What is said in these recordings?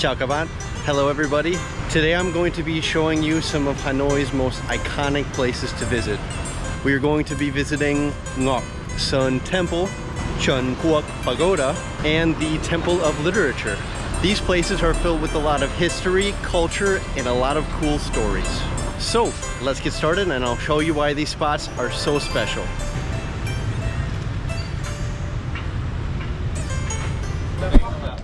Ciao các bạn. Hello everybody. Today I'm going to be showing you some of Hanoi's most iconic places to visit. We are going to be visiting Ngoc Son Temple, Tran Quoc Pagoda, and the Temple of Literature. These places are filled with a lot of history, culture, and a lot of cool stories. So let's get started and I'll show you why these spots are so special.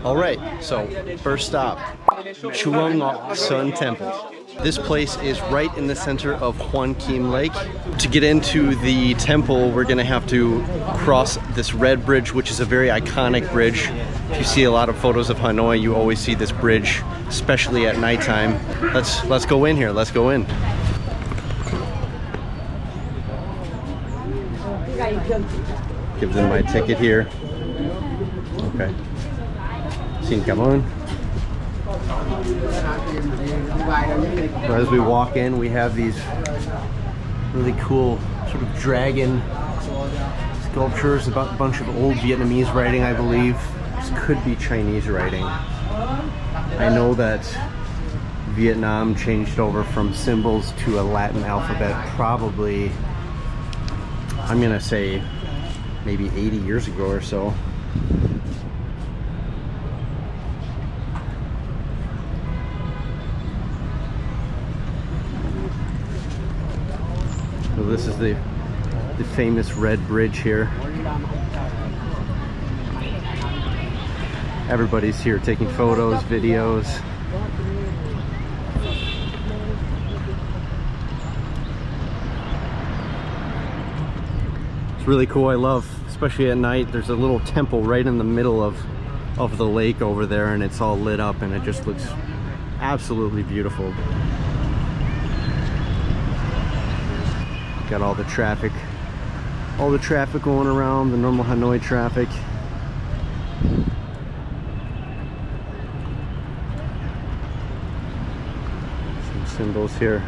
Alright, so first stop, Chùa Ngoc Son Temple. This place is right in the center of Hoan Kiem Lake. To get into the temple, we're gonna have to cross this red bridge, which is a very iconic bridge. If you see a lot of photos of Hanoi, you always see this bridge, especially at nighttime. Let's go in here, let's go in. Give them my ticket here. Okay. Xin cảm ơn. As we walk in, we have these really cool sort of dragon sculptures, about a bunch of old Vietnamese writing, I believe. This could be Chinese writing. I know that Vietnam changed over from symbols to a Latin alphabet probably, I'm gonna say, maybe 80 years ago or so. So this is the famous red bridge here. Everybody's here taking photos, videos. It's really cool. I love, especially at night, there's a little temple right in the middle of the lake over there, and it's all lit up and it just looks absolutely beautiful. Got all the traffic going around, the normal Hanoi traffic. Some symbols here.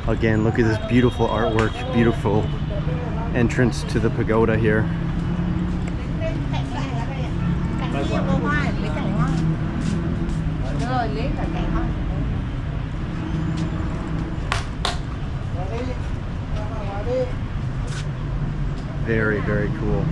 Again, look at this beautiful artwork, beautiful entrance to the pagoda here. Very, very cool.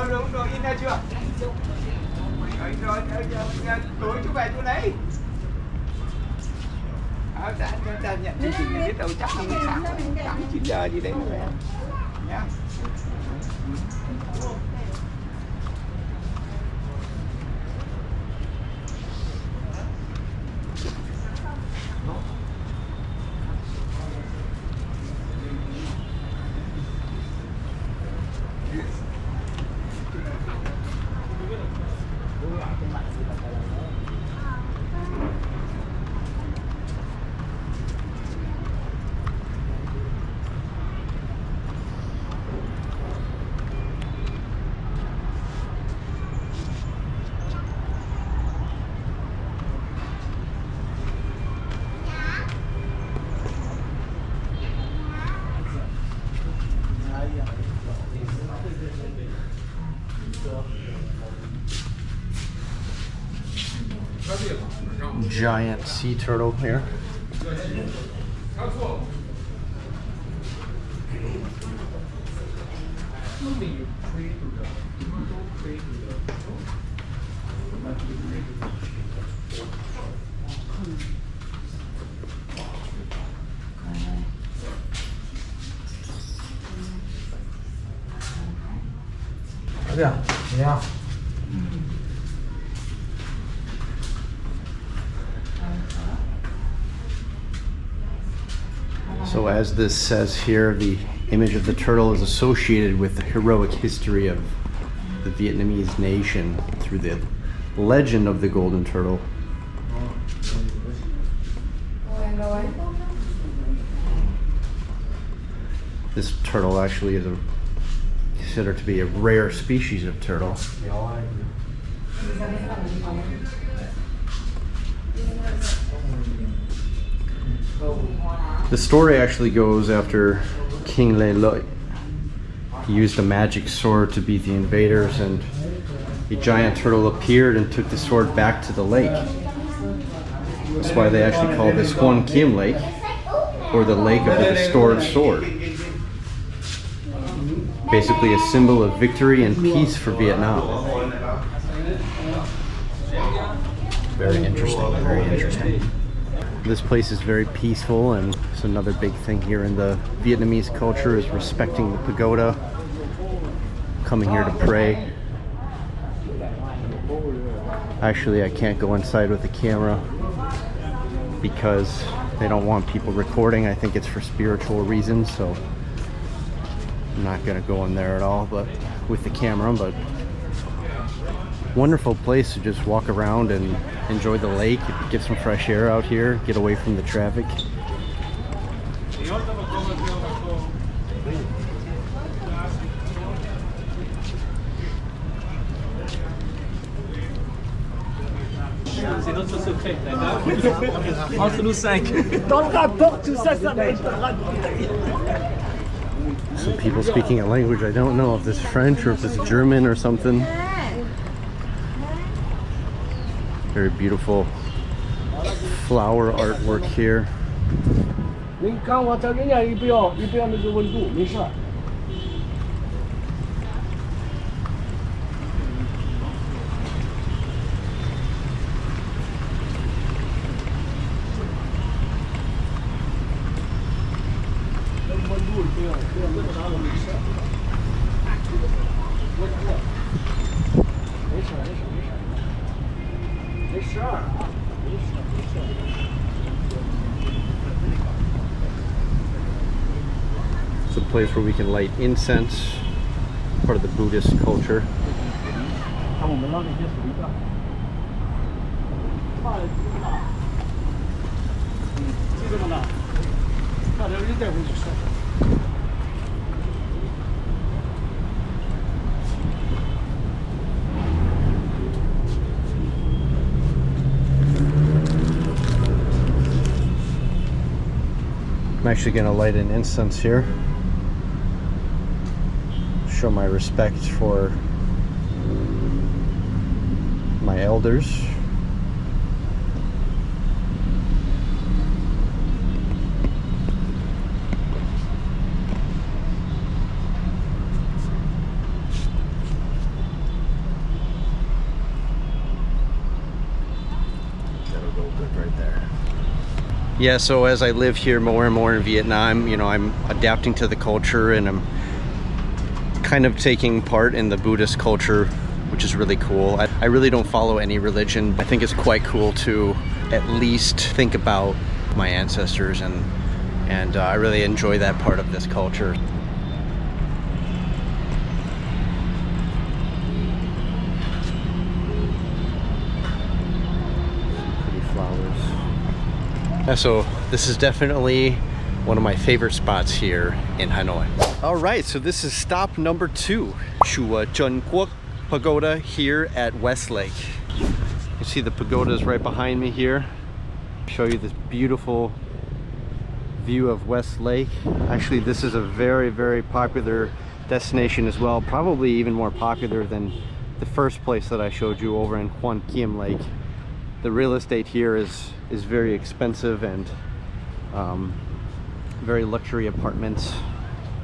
Đúng rồi, in ra chưa? Rồi, tối chú về chú lấy. Đã nhận chương trình này biết đâu chắc là sáng 8-9 giờ gì đấy về nhá. Giant sea turtle here. So as this says here, the image of the turtle is associated with the heroic history of the Vietnamese nation through the legend of the golden turtle. This turtle actually is considered to be a rare species of turtle. The story actually goes after King Lê Lợi. He used a magic sword to beat the invaders, and a giant turtle appeared and took the sword back to the lake. That's why they actually call this Hoan Kiem Lake, or the Lake of the Restored Sword. Basically a symbol of victory and peace for Vietnam. Very interesting, very interesting. This place is very peaceful, and it's another big thing here in the Vietnamese culture is respecting the pagoda, coming here to pray. Actually, I can't go inside with the camera because they don't want people recording. I think it's for spiritual reasons, so I'm not gonna go in there at all, but with the camera. But wonderful place to just walk around and enjoy the lake, get some fresh air out here, get away from the traffic. Some people speaking a language I don't know if it's French or if it's German or something. Very beautiful flower artwork here. It's a place where we can light incense, part of the Buddhist culture. I'm actually going to light an incense here. Show my respect for my elders. That'll go good right there. Yeah, so as I live here more and more in Vietnam, you know, I'm adapting to the culture, and I'm kind of taking part in the Buddhist culture, which is really cool. I really don't follow any religion, but I think it's quite cool to at least think about my ancestors, and I really enjoy that part of this culture. Pretty flowers. Yeah, so this is definitely one of my favorite spots here in Hanoi. All right, so this is stop number 2, Chùa Trấn Quốc Pagoda here at West Lake. You see the pagoda is right behind me here. Show you this beautiful view of West Lake. Actually, this is a very, very popular destination as well. Probably even more popular than the first place that I showed you over in Hoan Kiem Lake. The real estate here is very expensive, and very luxury apartments.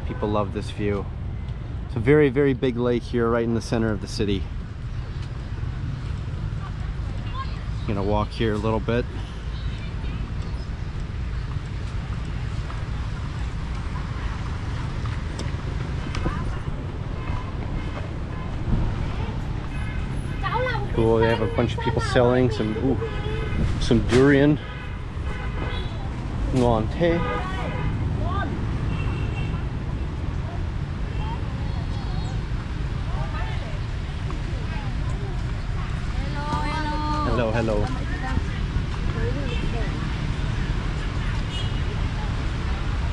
People love this view. It's a very, very big lake here right in the center of the city. Gonna walk here a little bit. cool. They have a bunch of people selling some durian. Ngon thế. Hello, hello.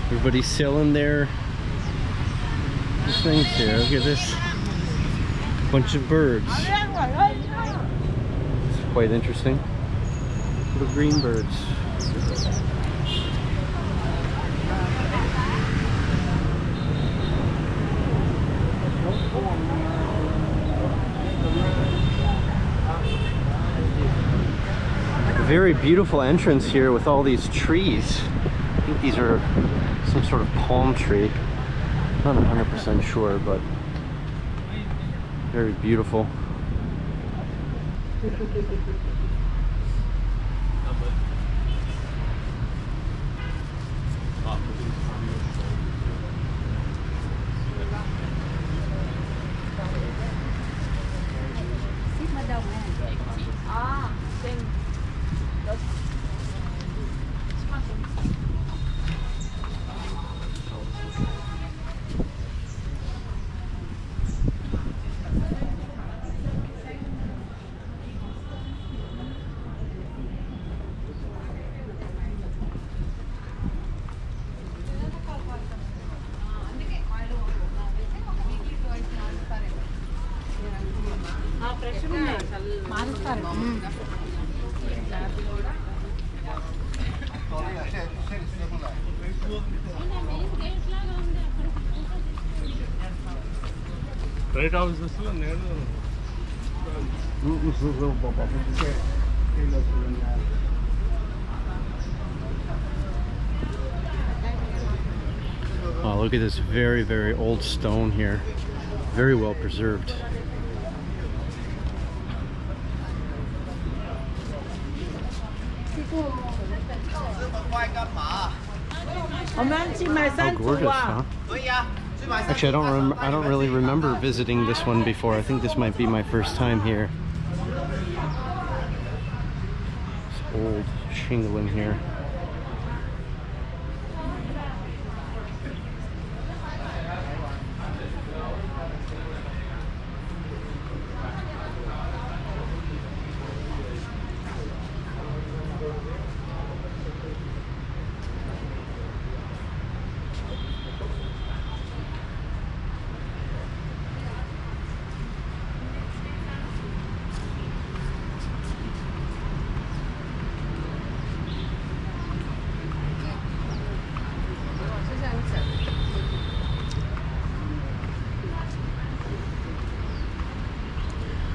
Everybody's selling their things here. Look at this. Bunch of birds. It's quite interesting. Little green birds. Very beautiful entrance here with all these trees. I think these are some sort of palm tree. Not 100% sure, but very beautiful. Oh, look at this very, very old stone here. Very well preserved. How gorgeous, huh? Actually, I don't really remember visiting this one before. I think this might be my first time here. This old shingling here.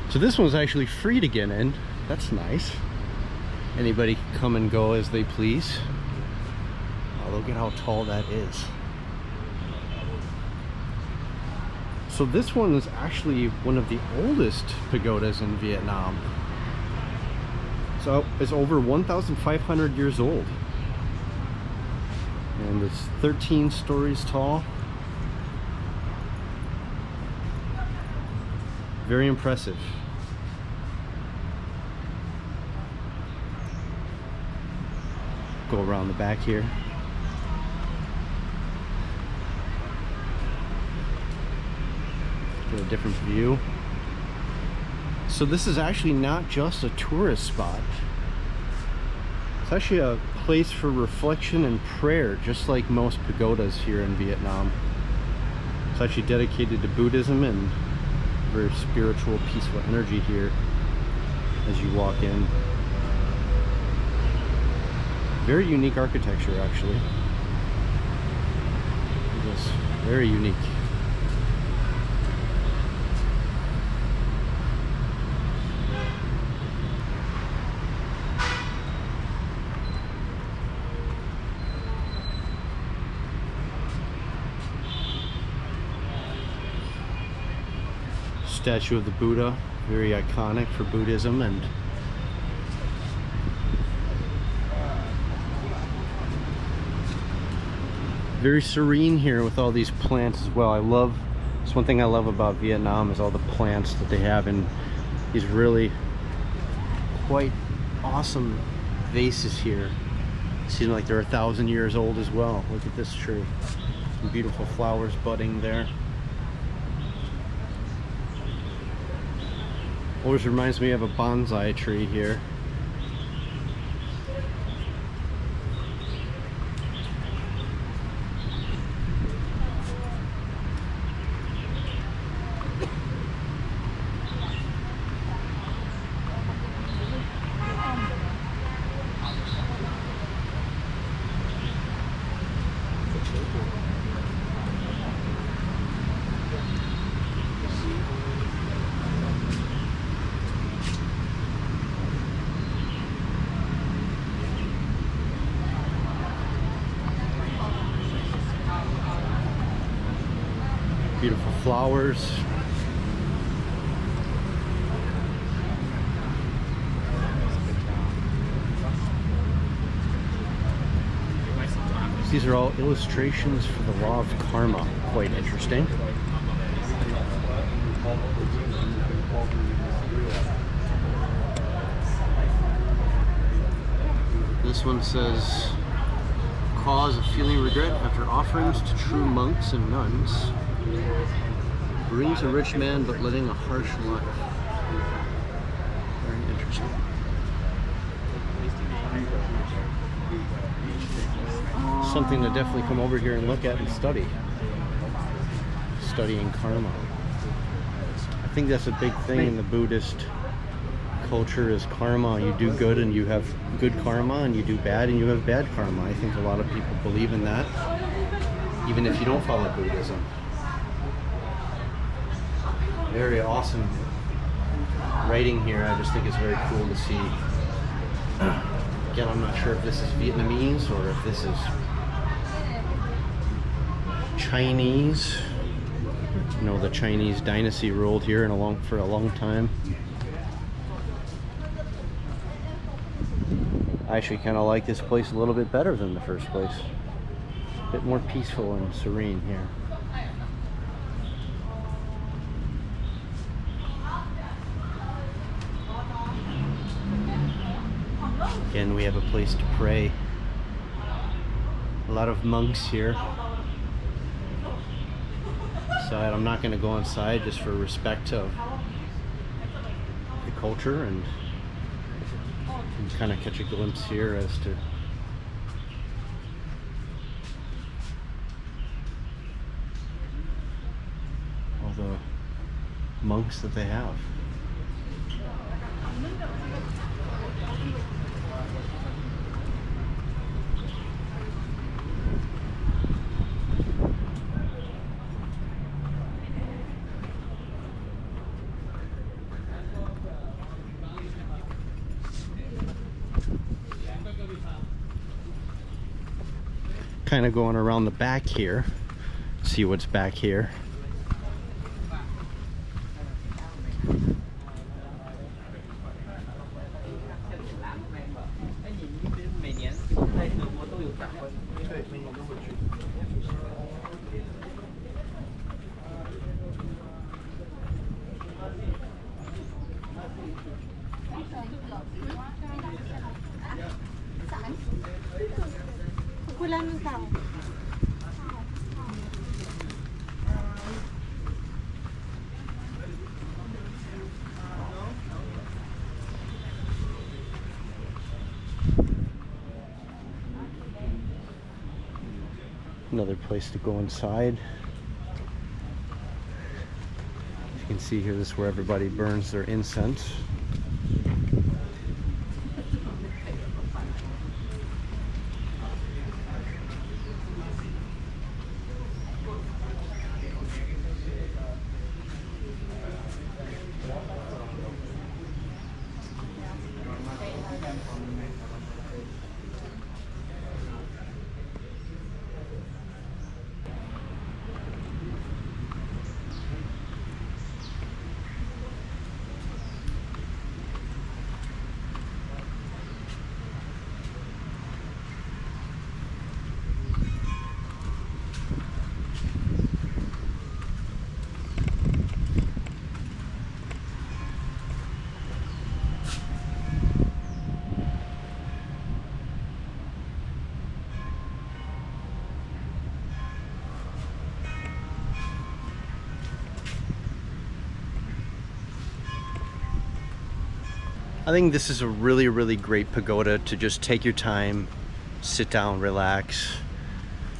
So this one's actually free to get in. That's nice. Anybody can come and go as they please. Oh, look at how tall that is. So this one is actually one of the oldest pagodas in Vietnam. So it's over 1,500 years old. And it's 13 stories tall. Very impressive. Go around the back here. Get a different view. So this is actually not just a tourist spot. It's actually a place for reflection and prayer, just like most pagodas here in Vietnam. It's actually dedicated to Buddhism and very spiritual, peaceful energy here as you walk in. Very unique architecture, actually. Just very unique. Statue of the Buddha, very iconic for Buddhism, and very serene here with all these plants as well. It's one thing I love about Vietnam is all the plants that they have in these really quite awesome vases here. Seem like they're 1,000 years old as well. Look at this tree. Some beautiful flowers budding there. Always reminds me of a bonsai tree here. Beautiful flowers. These are all illustrations for the law of karma. Quite interesting. This one says, cause of feeling regret after offerings to true monks and nuns brings a rich man but living a harsh life. Very interesting. Something to definitely come over here and look at and study. Studying karma. I think that's a big thing in the Buddhist culture is karma. You do good and you have good karma, and you do bad and you have bad karma. I think a lot of people believe in that, even if you don't follow Buddhism. Very awesome writing here. I just think it's very cool to see. Again, I'm not sure if this is Vietnamese or if this is Chinese. You know, the Chinese dynasty ruled here for a long time. I actually kind of like this place a little bit better than the first place. A bit more peaceful and serene here. Again, we have a place to pray. A lot of monks here. So I'm not going to go inside just for respect of the culture, and kind of catch a glimpse here as to all the monks that they have. Kind of going around the back here, see what's back here. Another place to go inside. As you can see here, this is where everybody burns their incense. I think this is a really, really great pagoda to just take your time, sit down, relax,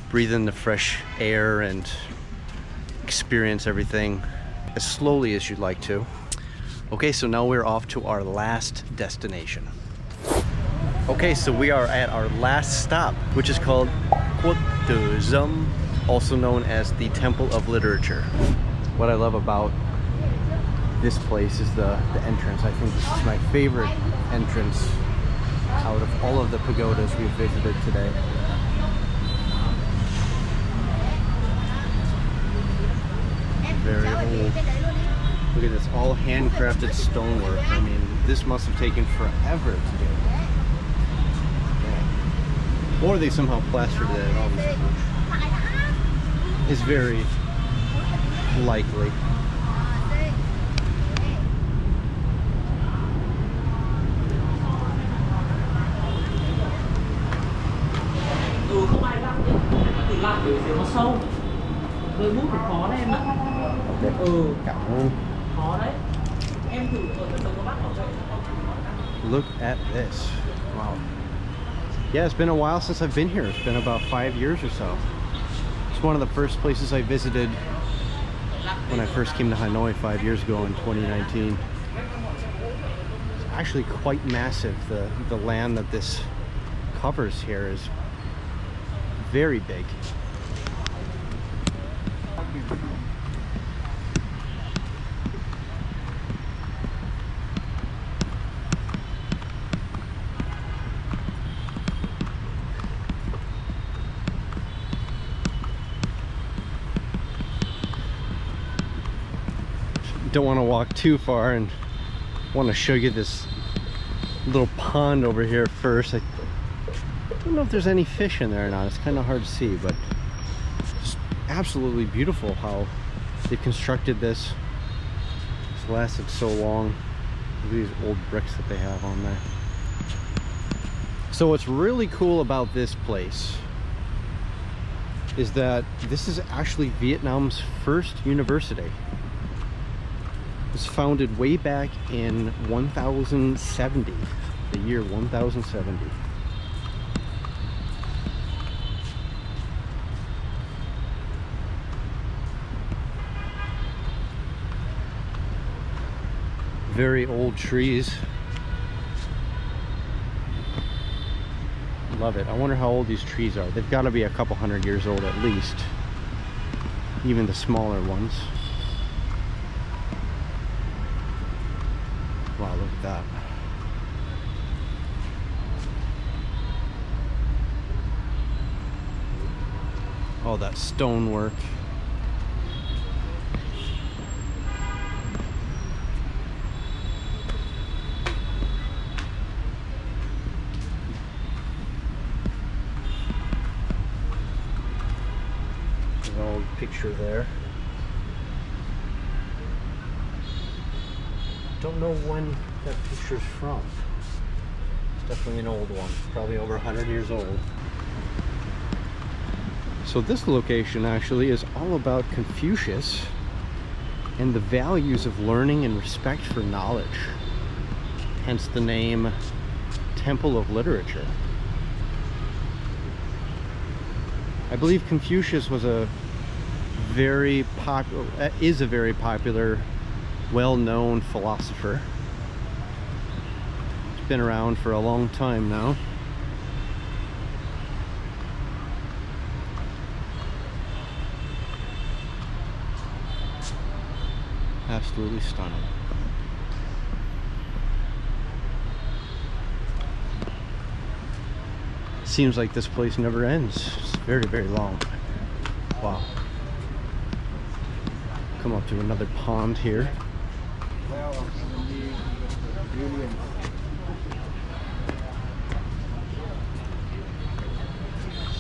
breathe in the fresh air and experience everything as slowly as you'd like to. Okay, so now we're off to our last destination. Okay, so we are at our last stop, which is called Quoc Pagoda, also known as the Temple of Literature. What I love about this place is the entrance. I think this is my favorite entrance out of all of the pagodas we've visited today. Very old. Look at this, all handcrafted stonework. I mean, this must have taken forever to do. Yeah. Or they somehow plastered it on. It's very likely. Không ai lắp nhé. Từ lắp thì nó sâu. Rơi bút thì khó đấy em ạ. Cảm ơn. Khó đấy. Em thử ở trên đầu có bác bảo vệ. Look at this. Wow. Yeah, it's been a while since I've been here. It's been about 5 years or so. It's one of the first places I visited when I first came to Hanoi 5 years ago in 2019. It's actually quite massive. The land that this covers here is very big. Don't want to walk too far and want to show you this little pond over here first. I don't know if there's any fish in there or not. It's kind of hard to see, but it's absolutely beautiful how they constructed this. It's lasted so long. Look at these old bricks that they have on there. So what's really cool about this place is that this is actually Vietnam's first university. It was founded way back in 1070, the year 1070. Very old trees. Love it. I wonder how old these trees are. They've got to be a couple hundred years old at least, even the smaller ones. Wow, look at that. All that stonework. There's an old picture there. Don't know when that picture's from. It's definitely an old one, probably over 100 years old. So this location actually is all about Confucius and the values of learning and respect for knowledge. Hence the name Temple of Literature. I believe Confucius was a very popular well-known philosopher. He's been around for a long time now. Absolutely stunning. Seems like this place never ends. It's very, very long. Wow. Come up to another pond here.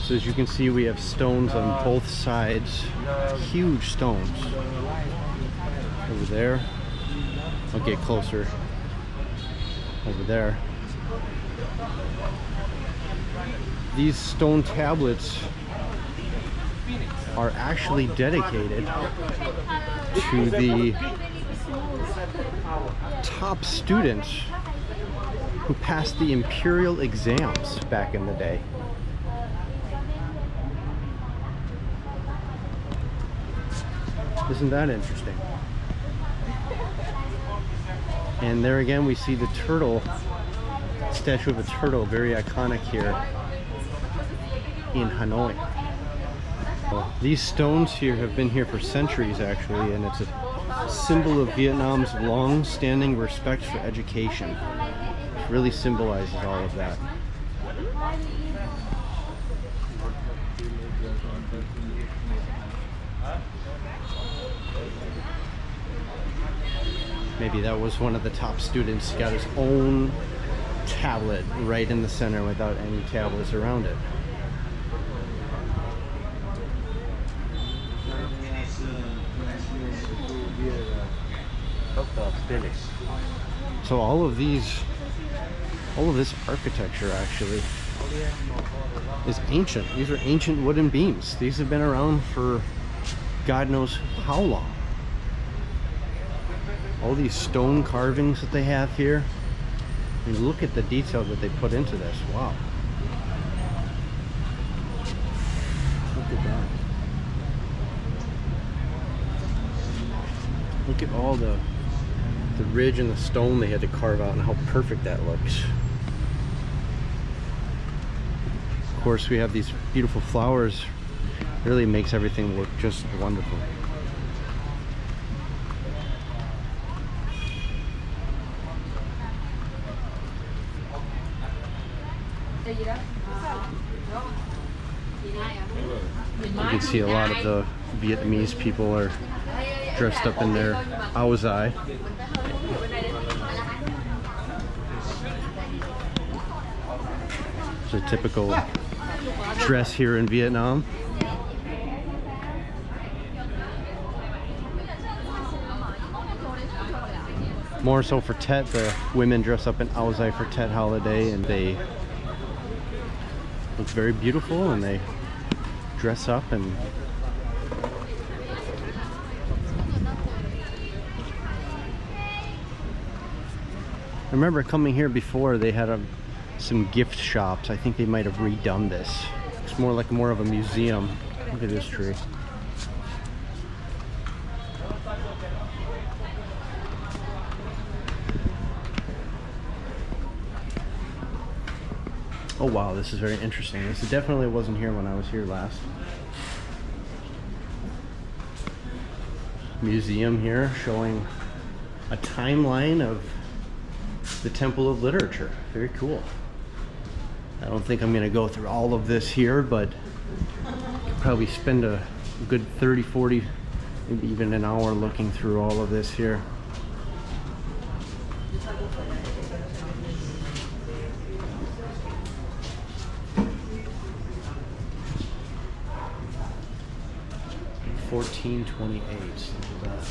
So as you can see, we have stones on both sides, huge stones. Over there, I'll get closer. Over there. These stone tablets are actually dedicated to the top students who passed the imperial exams back in the day. Isn't that interesting? And there again we see the turtle, statue of a turtle, very iconic here in Hanoi. These stones here have been here for centuries actually, and it's a symbol of Vietnam's long-standing respect for education. It really symbolizes all of that. Maybe that was one of the top students. He got his own tablet right in the center without any tablets around it. So all of this architecture actually is ancient. These are ancient wooden beams. These have been around for God knows how long. All these stone carvings that they have here. I mean, look at the detail that they put into this. Wow. Look at that. Look at all the ridge and the stone they had to carve out and how perfect that looks. Of course, we have these beautiful flowers. Really makes everything look just wonderful. You can see a lot of the Vietnamese people are dressed up in their áo dài. It's a typical dress here in Vietnam. More so for Tet, the women dress up in áo dài for Tet holiday, and they look very beautiful and they dress up and I remember coming here before. They had some gift shops. I think they might have redone this. It's more of a museum. Look at this tree. Oh wow, this is very interesting. This definitely wasn't here when I was here last. Museum here showing a timeline of the Temple of Literature. Very cool. I don't think I'm going to go through all of this here, but could probably spend a good 30, 40, maybe even an hour looking through all of this here. $14.28. Look at that.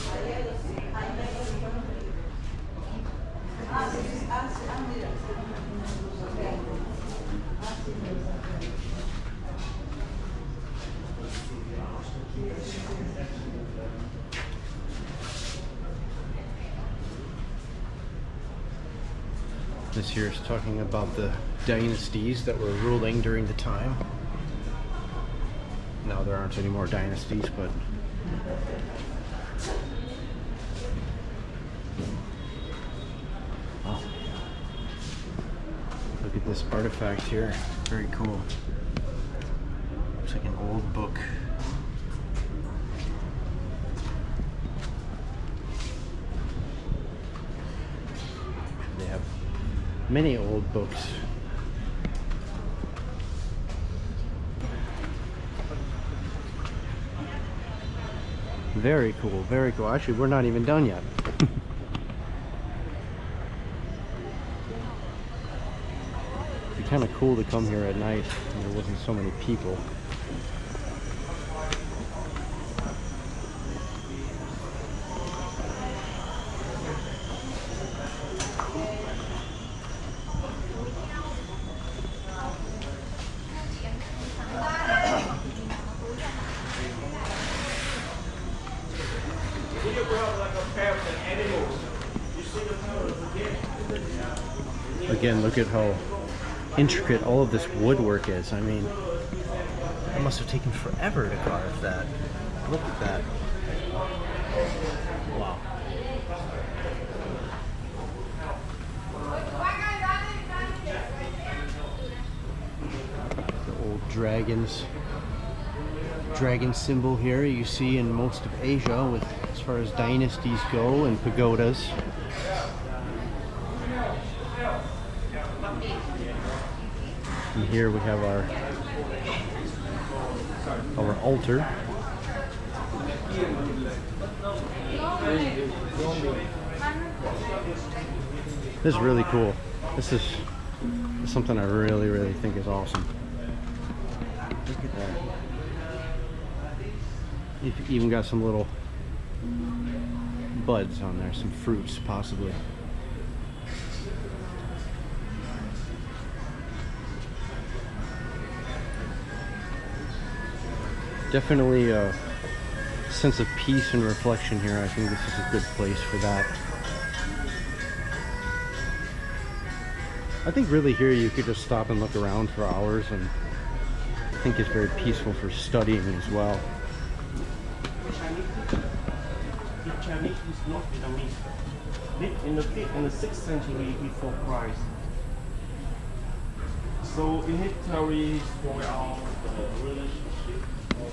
This here is talking about the dynasties that were ruling during the time. Now there aren't any more dynasties, but oh, look at this artifact here. Very cool. Looks like an old book. They have many old books. Very cool, very cool. Actually, we're not even done yet. It'd be kind of cool to come here at night when there wasn't so many people. again, look at how intricate all of this woodwork is. I mean, it must have taken forever to carve that. Look at that. Wow. The old dragon symbol here you see in most of Asia, with as far as dynasties go and pagodas. And here we have our altar. This is really cool. This is something I really think is awesome. Look at that. You've even got some little buds on there, some fruits possibly. Definitely a sense of peace and reflection here. I think this is a good place for that. I think really here you could just stop and look around for hours, and I think it's very peaceful for studying as well. Chinese is not Vietnamese. Lived in the 5th and the 6th century before Christ. So in history, for our relationship of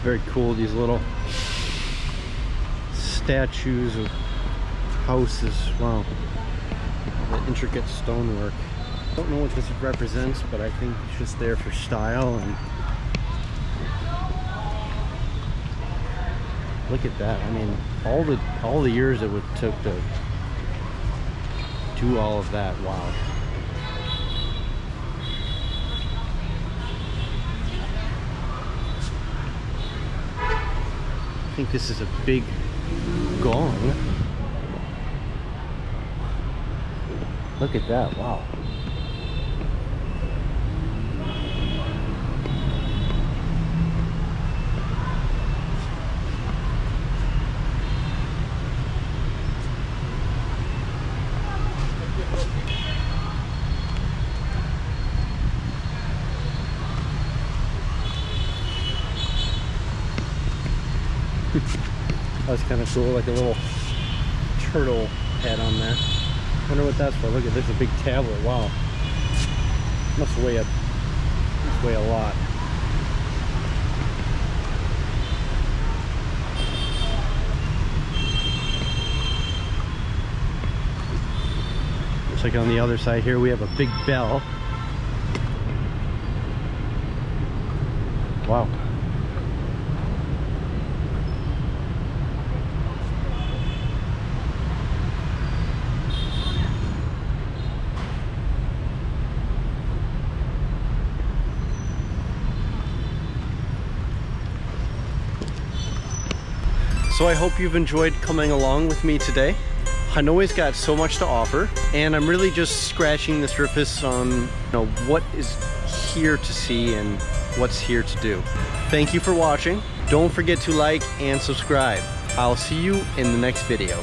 Very cool, these little statues of houses. Wow, the intricate stonework. I don't know what this represents, but I think it's just there for style. And look at that. I mean, all the years it took to do all of that. Wow. I think this is a big gong. Look at that, wow. That's kind of cool, like a little turtle head on there. Wonder what that's for. Look at, there's a big tablet. Wow, must weigh a lot. Looks like on the other side here we have a big bell. Wow. So I hope you've enjoyed coming along with me today. Hanoi's got so much to offer, and I'm really just scratching the surface on what is here to see and what's here to do. Thank you for watching. Don't forget to like and subscribe. I'll see you in the next video.